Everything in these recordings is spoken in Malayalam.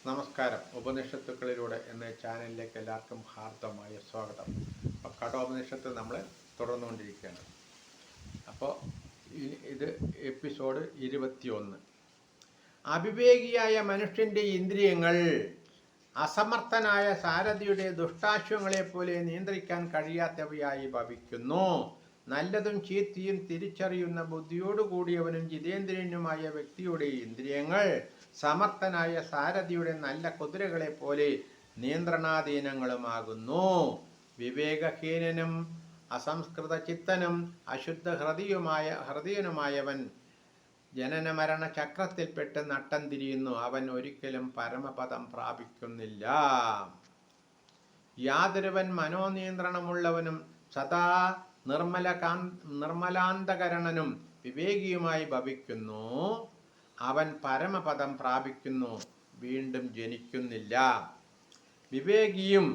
നമസ്കാരം. ഉപനിഷത്തുക്കളിലൂടെ എന്ന ചാനലിലേക്ക് എല്ലാവർക്കും ഹാർദമായ സ്വാഗതം. അപ്പോൾ കഠോപനിഷത്ത് നമ്മൾ തുടർന്നുകൊണ്ടിരിക്കുകയാണ്. അപ്പോൾ ഇത് എപ്പിസോഡ് 21. അവിവേകിയായ മനുഷ്യൻ്റെ ഇന്ദ്രിയങ്ങൾ അസമർത്ഥനായ സാരഥിയുടെ ദുഷ്ടാശ്വങ്ങളെപ്പോലെ നിയന്ത്രിക്കാൻ കഴിയാത്തവയായി ഭവിക്കുന്നു. നല്ലതും ചീത്തയും തിരിച്ചറിയുന്ന ബുദ്ധിയോടുകൂടിയവനും ജിതേന്ദ്രിയനുമായ വ്യക്തിയുടെ ഇന്ദ്രിയങ്ങൾ സമർത്ഥനായ സാരഥിയുടെ നല്ല കുതിരകളെ പോലെ നിയന്ത്രണാധീനങ്ങളുമാകുന്നു. വിവേകഹീനനും അസംസ്കൃത ചിത്തനും അശുദ്ധ ഹൃദയനുമായവൻ ജനന മരണ ചക്രത്തിൽപ്പെട്ട് നട്ടം തിരിയുന്നു. അവൻ ഒരിക്കലും പരമപദം പ്രാപിക്കുന്നില്ല. യാതൊരുവൻ മനോനിയന്ത്രണമുള്ളവനും സദാ നിർമ്മലാന്തകരണനും വിവേകിയുമായി ഭവിക്കുന്നു. അവൻ പരമപദം പ്രാപിക്കുന്നു, വീണ്ടും ജനിക്കുന്നില്ല. വിവേകിയും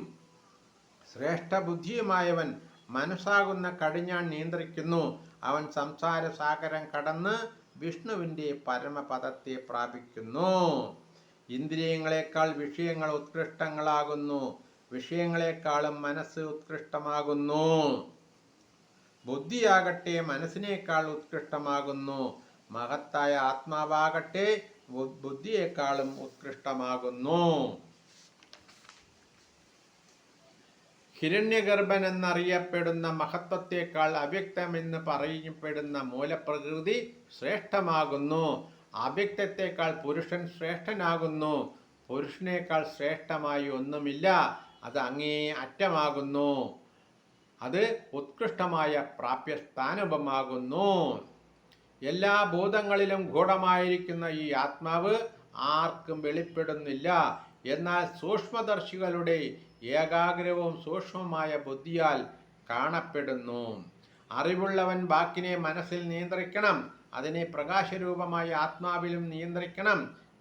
ശ്രേഷ്ഠബുദ്ധിയുമായവൻ മനസ്സാകുന്ന കടിഞ്ഞാൺ നിയന്ത്രിക്കുന്നു. അവൻ സംസാര സാഗരം കടന്ന് വിഷ്ണുവിൻ്റെ പരമപദത്തെ പ്രാപിക്കുന്നു. ഇന്ദ്രിയങ്ങളെക്കാൾ വിഷയങ്ങൾ ഉത്കൃഷ്ടങ്ങളാകുന്നു, വിഷയങ്ങളെക്കാളും മനസ്സ് ഉത്കൃഷ്ടമാകുന്നു. ബുദ്ധിയാകട്ടെ മനസ്സിനേക്കാൾ ഉത്കൃഷ്ടമാകുന്നു. മഹത്തായ ആത്മാവാകട്ടെ ബുദ്ധിയേക്കാളും ഉത്കൃഷ്ടമാകുന്നു. ഹിരണ്യഗർഭൻ എന്നറിയപ്പെടുന്ന മഹത്വത്തെക്കാൾ അവ്യക്തമെന്ന് പറയപ്പെടുന്ന മൂലപ്രകൃതി ശ്രേഷ്ഠമാകുന്നു. അവ്യക്തത്തെക്കാൾ പുരുഷൻ ശ്രേഷ്ഠനാകുന്നു. പുരുഷനേക്കാൾ ശ്രേഷ്ഠമായി ഒന്നുമില്ല. അത് അങ്ങേ അറ്റമാകുന്നു. അത് ഉത്കൃഷ്ടമായ പ്രാപ്യസ്ഥാനവുമാകുന്നു. എല്ലാ ഭൂതങ്ങളിലും ഗൂഢമായിരിക്കുന്ന ഈ ആത്മാവ് ആർക്കും വെളിപ്പെടുന്നില്ല. എന്നാൽ സൂക്ഷ്മദർശികളുടെ ഏകാഗ്രവും സൂക്ഷ്മമായ ബുദ്ധിയാൽ കാണപ്പെടുന്നു. അറിവുള്ളവൻ വാക്കിനെ മനസ്സിൽ നിയന്ത്രിക്കണം. അതിനെ പ്രകാശരൂപമായ ആത്മാവിലും നിയന്ത്രിക്കണം.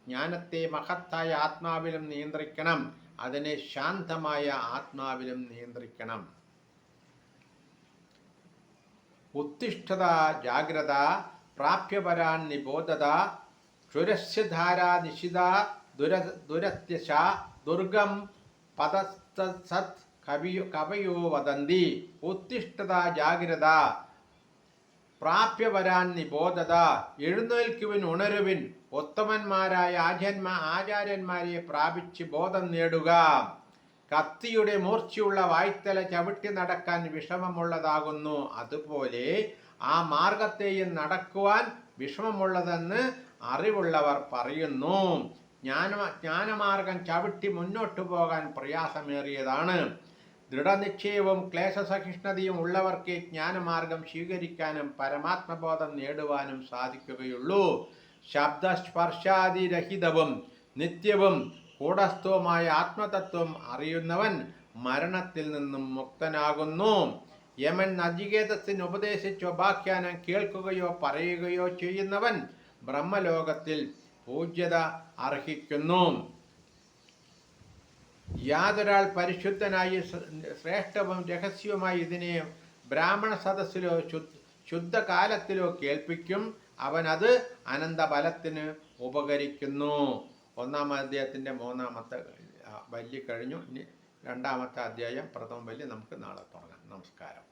ജ്ഞാനത്തെ മഹത്തായ ആത്മാവിലും നിയന്ത്രിക്കണം. അതിനെ ശാന്തമായ ആത്മാവിലും നിയന്ത്രിക്കണം. ഉത്തിഷ്ഠത ജാഗ്രത പ്രാപ്യപരാൻ നിബോധത ക്ഷുരസ്യധാരാ നിശിത ദുരത്യശ ദുർഗം പദസത് കവയോ വദന്തി. ഉത്തിഷ്ഠത ജാഗ്രത പ്രാപ്യപരാൻ നിബോധത. എഴുന്നേൽക്കുവിൻ, ഉണരുവിൻ. ഉത്തമന്മാരായ ആചാര്യന്മാരെ പ്രാപിച്ച് ബോധം നേടുക. കത്തിയുടെ മൂർച്ചയുള്ള വായ്ത്തല ചവിട്ടി നടക്കാൻ വിഷമമുള്ളതാകുന്നു. അതുപോലെ ആ മാർഗത്തെയും നടക്കുവാൻ വിഷമമുള്ളതെന്ന് അറിവുള്ളവർ പറയുന്നു. ജ്ഞാനമാർഗം ചവിട്ടി മുന്നോട്ടു പോകാൻ പ്രയാസമേറിയതാണ്. ദൃഢനിശ്ചയവും ക്ലേശസഹിഷ്ണുതയും ഉള്ളവർക്ക് ജ്ഞാനമാർഗം സ്വീകരിക്കാനും പരമാത്മബോധം നേടുവാനും സാധിക്കുകയുള്ളൂ. ശബ്ദസ്പർശാദിരഹിതവും നിത്യവും കൂടസ്ഥവുമായ ആത്മതത്വം അറിയുന്നവൻ മരണത്തിൽ നിന്നും മുക്തനാകുന്നു. യമൻ നചികേതസിന് ഉപദേശിച്ച ഉപാഖ്യാനം കേൾക്കുകയോ പറയുകയോ ചെയ്യുന്നവൻ ബ്രഹ്മലോകത്തിൽ പൂജ്യത അർഹിക്കുന്നു. യാതൊരാൾ പരിശുദ്ധനായി ശ്രേഷ്ഠവും രഹസ്യവുമായി ഇതിനെ ബ്രാഹ്മണ സദസ്സിലോ ശുദ്ധകാലത്തിലോ കേൾപ്പിക്കും, അവനത് അനന്തഫലത്തിന് ഉപകരിക്കുന്നു. 1-ാം അധ്യായത്തിൻ്റെ 3-ാമത്തെ വല്യ കഴിഞ്ഞു. ഇനി 2-ാമത്തെ അധ്യായം പ്രഥമ വല്യ നമുക്ക് നാളെ തുടങ്ങാം. നമസ്കാരം.